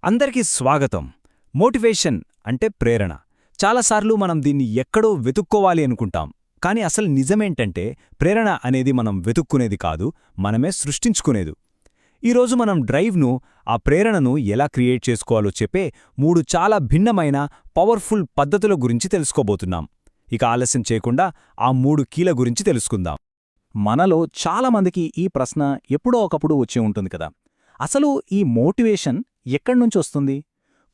అందరికీ స్వాగతం. మోటివేషన్ అంటే ప్రేరణ. చాలాసార్లు మనం దీన్ని ఎక్కడో వెతుక్కోవాలి అనుకుంటాం. కానీ అసలు నిజమేంటంటే ప్రేరణ అనేది మనం వెతుక్కునేది కాదు, మనమే సృష్టించుకునేది. ఈరోజు మనం డ్రైవ్ను, ఆ ప్రేరణను ఎలా క్రియేట్ చేసుకోవాలో చెప్పే 3 చాలా భిన్నమైన పవర్ఫుల్ పద్ధతుల గురించి తెలుసుకోబోతున్నాం. ఇక ఆలస్యం చేయకుండా ఆ 3 కీల గురించి తెలుసుకుందాం. మనలో చాలామందికి ఈ ప్రశ్న ఎప్పుడో ఒకప్పుడు వచ్చి ఉంటుంది కదా, అసలు ఈ మోటివేషన్ ఎక్కడ్నుంచొస్తుంది?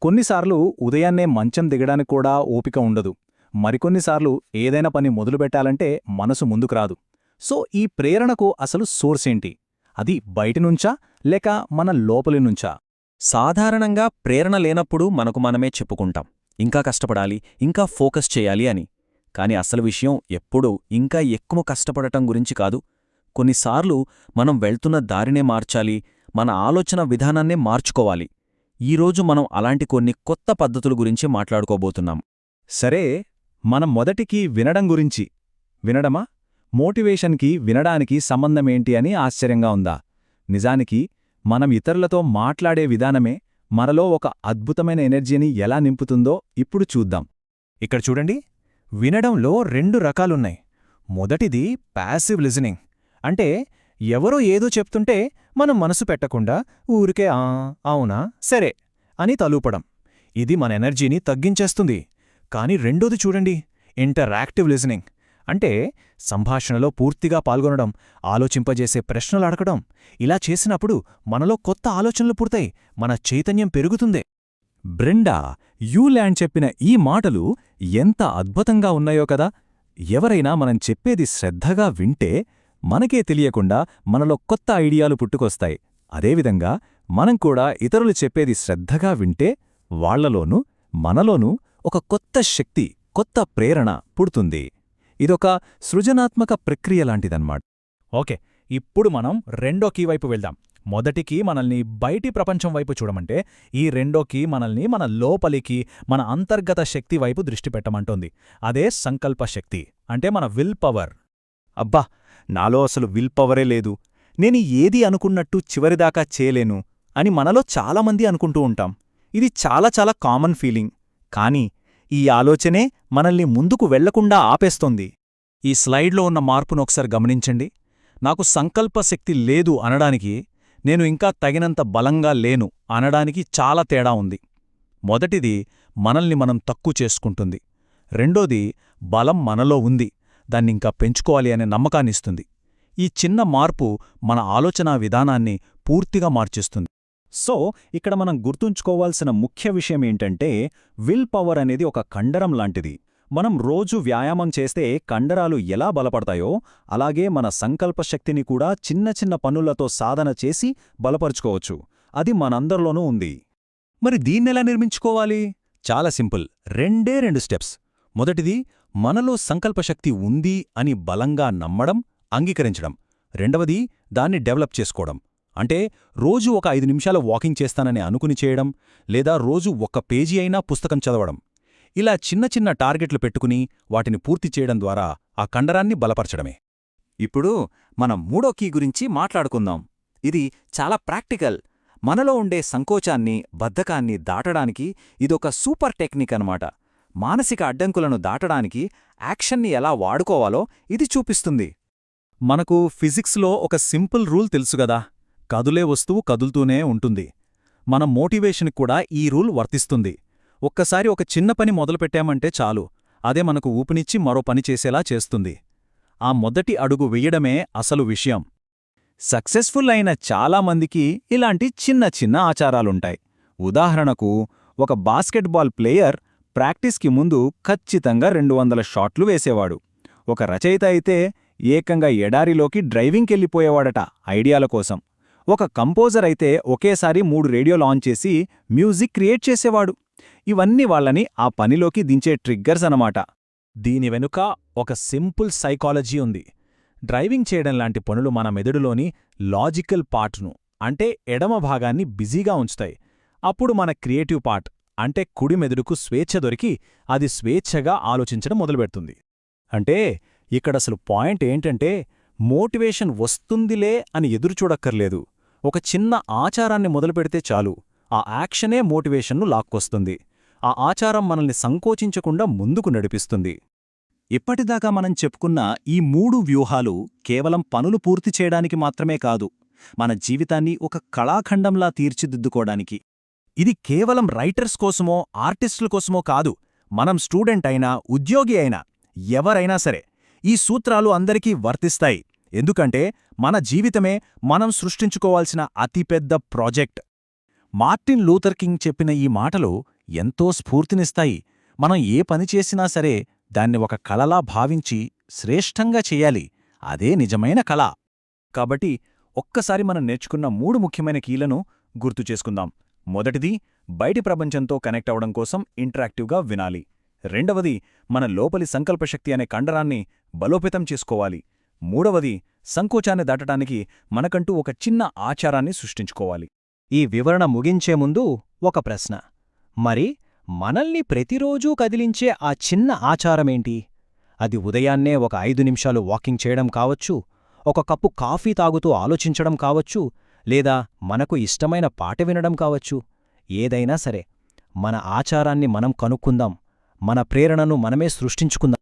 కొన్నిసార్లు ఉదయాన్నే మంచం దిగడానికి కూడా ఓపిక ఉండదు. మరికొన్నిసార్లు ఏదైనా పని మొదలుపెట్టాలంటే మనసు ముందుకు రాదు. సో ఈ ప్రేరణకు అసలు సోర్స్ ఏంటి? అది బయటినుంచా లేక మన లోపలి నుంచా? సాధారణంగా ప్రేరణ లేనప్పుడు మనకు మనమే చెప్పుకుంటాం, ఇంకా కష్టపడాలి, ఇంకా ఫోకస్ చేయాలి అని. కాని అసలు విషయం ఎప్పుడూ ఇంకా ఎక్కువ కష్టపడటం గురించి కాదు. కొన్నిసార్లు మనం వెళ్తున్న దారినే మార్చాలి, మన ఆలోచన విధానాన్నే మార్చుకోవాలి. ఈరోజు మనం అలాంటి కొన్ని కొత్త పద్ధతుల గురించి మాట్లాడుకోబోతున్నాం. సరే, మనం మొదటికి వినడం గురించి. వినడమా? మోటివేషన్కి వినడానికి సంబంధమేంటి అని ఆశ్చర్యంగా ఉందా? నిజానికి మనం ఇతరులతో మాట్లాడే విధానమే మనలో ఒక అద్భుతమైన ఎనర్జీని ఎలా నింపుతుందో ఇప్పుడు చూద్దాం. ఇక్కడ చూడండి, వినడంలో 2 రకాలున్నాయి. మొదటిది ప్యాసివ్ లిజనింగ్. అంటే ఎవరో ఏదో చెప్తుంటే మనం మనసు పెట్టకుండా ఊరికే అవునా, సరే అని తలూపడం. ఇది మన ఎనర్జీని తగ్గించేస్తుంది. కాని రెండోది చూడండి, ఇంటరాక్టివ్ లిజనింగ్. అంటే సంభాషణలో పూర్తిగా పాల్గొనడం, ఆలోచింపజేసే ప్రశ్నలు అడగడం. ఇలా చేసినప్పుడు మనలో కొత్త ఆలోచనలు పుడతాయి, మన చైతన్యం పెరుగుతుంది. బ్రెండా యూల్యాండ్ చెప్పిన ఈ మాటలు ఎంత అద్భుతంగా ఉన్నాయో కదా. ఎవరైనా మనం చెప్పేది శ్రద్ధగా వింటే మనకే తెలియకుండా మనలో కొత్త ఐడియాలు పుట్టుకొస్తాయి. అదేవిధంగా మనం కూడా ఇతరులు చెప్పేది శ్రద్ధగా వింటే వాళ్లలోనూ మనలోనూ ఒక కొత్త శక్తి, కొత్త ప్రేరణ పుడుతుంది. ఇదొక సృజనాత్మక ప్రక్రియలాంటిదన్నమాట. ఓకే, ఇప్పుడు మనం రెండో కీ వైపు వెళ్దాం. మొదటి కీ మనల్ని బయటి ప్రపంచం వైపు చూడమంటే, ఈ రెండో కీ మనల్ని మన లోపలికి, మన అంతర్గత శక్తి వైపు దృష్టి పెట్టమంటోంది. అదే సంకల్ప శక్తి, అంటే మన విల్ పవర్. అబ్బా, నాలో అసలు విల్ పవరే లేదు, నేను ఏది అనుకున్నట్టు చివరిదాకా చేయలేను అని మనలో చాలామంది అనుకుంటూ ఉంటాం. ఇది చాలా చాలా కామన్ ఫీలింగ్. కానీ ఈ ఆలోచనే మనల్ని ముందుకు వెళ్లకుండా ఆపేస్తోంది. ఈ స్లైడ్లో ఉన్న మార్పును ఒకసారి గమనించండి. నాకు సంకల్పశక్తి లేదు అనడానికి, నేను ఇంకా తగినంత బలంగా లేను అనడానికి చాలా తేడా ఉంది. మొదటిది మనల్ని మనం తక్కువ చేసుకుంటుంది. రెండోది బలం మనలో ఉంది, దాన్నింకా పెంచుకోవాలి అనే నమ్మకాన్నిస్తుంది. ఈ చిన్న మార్పు మన ఆలోచనా విధానాన్ని పూర్తిగా మార్చేస్తుంది. సో ఇక్కడ మనం గుర్తుంచుకోవాల్సిన ముఖ్య విషయమేంటంటే, విల్ పవర్ అనేది ఒక కండరం లాంటిది. మనం రోజు వ్యాయామం చేస్తే కండరాలు ఎలా బలపడతాయో, అలాగే మన సంకల్పశక్తిని కూడా చిన్న చిన్న పనులతో సాధన చేసి బలపరుచుకోవచ్చు. అది మనందరిలోనూ ఉంది. మరి దీన్నెలా నిర్మించుకోవాలి? చాలా సింపుల్. 2 స్టెప్స్. మొదటిది, మనలో సంకల్పశక్తి ఉంది అని బలంగా నమ్మడం, అంగీకరించడం. రెండవది, దాన్ని డెవలప్ చేసుకోవడం. అంటే రోజు ఒక 5 నిమిషాలు వాకింగ్ చేస్తానని అనుకుని చేయడం, లేదా రోజు 1 పేజీ అయినా పుస్తకం చదవడం. ఇలా చిన్న చిన్న టార్గెట్లు పెట్టుకుని వాటిని పూర్తి చేయడం ద్వారా ఆ కండరాన్ని బలపరచడమే. ఇప్పుడు మనం 3వ కీ గురించి మాట్లాడుకుందాం. ఇది చాలా ప్రాక్టికల్. మనలో ఉండే సంకోచాన్ని, బద్ధకాన్ని దాటడానికి ఇదొక సూపర్ టెక్నిక్ అన్నమాట. మానసిక అడ్డంకులను దాటడానికి యాక్షన్ని ఎలా వాడుకోవాలో ఇది చూపిస్తుంది. మనకు ఫిజిక్స్లో ఒక సింపుల్ రూల్ తెలుసుగదా, కదులే వస్తువు కదులుతూనే ఉంటుంది. మన మోటివేషన్కి కూడా ఈ రూల్ వర్తిస్తుంది. ఒక్కసారి ఒక చిన్న పని మొదలుపెట్టామంటే చాలు, అదే మనకు ఊపినిచ్చి మరో పని చేసేలా చేస్తుంది. ఆ మొదటి అడుగు వెయ్యడమే అసలు విషయం. సక్సెస్ఫుల్ అయిన చాలామందికి ఇలాంటి చిన్న చిన్న ఆచారాలుంటాయి. ఉదాహరణకు, ఒక బాస్కెట్బాల్ ప్లేయర్ ప్రాక్టీస్కి ముందు ఖచ్చితంగా 200 షాట్లు వేసేవాడు. ఒక రచయిత అయితే ఏకంగా ఎడారిలోకి డ్రైవింగ్కెళ్ళిపోయేవాడట ఐడియాల కోసం. ఒక కంపోజర్ అయితే ఒకేసారి 3 రేడియో లాంచ్ చేసి మ్యూజిక్ క్రియేట్ చేసేవాడు. ఇవన్నీ వాళ్ళని ఆ పనిలోకి దించే ట్రిగ్గర్స్ అన్నమాట. దీని వెనుక ఒక సింపుల్ సైకాలజీ ఉంది. డ్రైవింగ్ చేయడం లాంటి పనులు మన మెదడులోని లాజికల్ పార్ట్ను, అంటే ఎడమ భాగాన్ని బిజీగా ఉంచుతాయి. అప్పుడు మన క్రియేటివ్ పార్ట్, అంటే కుడి మెదడుకు స్వేచ్ఛ దొరికి అది స్వేచ్ఛగా ఆలోచించడం మొదలుపెడుతుంది. అంటే ఇక్కడసలు పాయింట్ ఏంటంటే, మోటివేషన్ వస్తుందిలే అని ఎదురుచూడక్కర్లేదు. ఒక చిన్న ఆచారాన్ని మొదలుపెడితే చాలు, ఆ యాక్షనే మోటివేషన్ను లాక్కొస్తుంది. ఆ ఆచారం మనల్ని సంకోచించకుండా ముందుకు నడిపిస్తుంది. ఇప్పటిదాకా మనం చెప్పుకున్న ఈ 3 వ్యూహాలు కేవలం పనులు పూర్తి చేయడానికి మాత్రమే కాదు, మన జీవితాన్ని ఒక కళాఖండంలా తీర్చిదిద్దుకోడానికి. ఇది కేవలం రైటర్స్ కోసమో ఆర్టిస్టుల కోసమో కాదు, మనం స్టూడెంట్ అయినా ఉద్యోగి అయినా ఎవరైనా సరే ఈ సూత్రాలు అందరికీ వర్తిస్తాయి. ఎందుకంటే మన జీవితమే మనం సృష్టించుకోవాల్సిన అతిపెద్ద ప్రాజెక్ట్. మార్టిన్ లూథర్ కింగ్ చెప్పిన ఈ మాటలు ఎంతో స్ఫూర్తినిస్తాయి. మనం ఏ పని చేసినా సరే దాన్ని ఒక కళలా భావించి శ్రేష్టంగా చెయ్యాలి. అదే నిజమైన కళ. కాబట్టి ఒక్కసారి మనం నేర్చుకున్న 3 ముఖ్యమైన కీలను గుర్తు చేసుకుందాం. మొదటిది, బయటి ప్రపంచంతో కనెక్ట్ అవడం కోసం ఇంటరాక్టివ్గా వినాలి. రెండవది, మన లోపలి సంకల్పశక్తి అనే కండరాన్ని బలోపేతం చేసుకోవాలి. మూడవది, సంకోచాన్ని దాటడానికి మనకంటూ ఒక చిన్న ఆచారాన్ని సృష్టించుకోవాలి. ఈ వివరణ ముగించే ముందు ఒక ప్రశ్న. మరి మనల్ని ప్రతిరోజూ కదిలించే ఆ చిన్న ఆచారమేంటి? అది ఉదయాన్నే ఒక 5 నిమిషాలు వాకింగ్ చేయడం కావచ్చు, ఒక కప్పు కాఫీ తాగుతూ ఆలోచించడం కావచ్చు, లేదా మనకు ఇష్టమైన పాట వినడం కావచ్చు. ఏదైనా సరే, మన ఆచారాన్ని మనం కనుక్కుందాం, మన ప్రేరణను మనమే సృష్టించుకుందాం.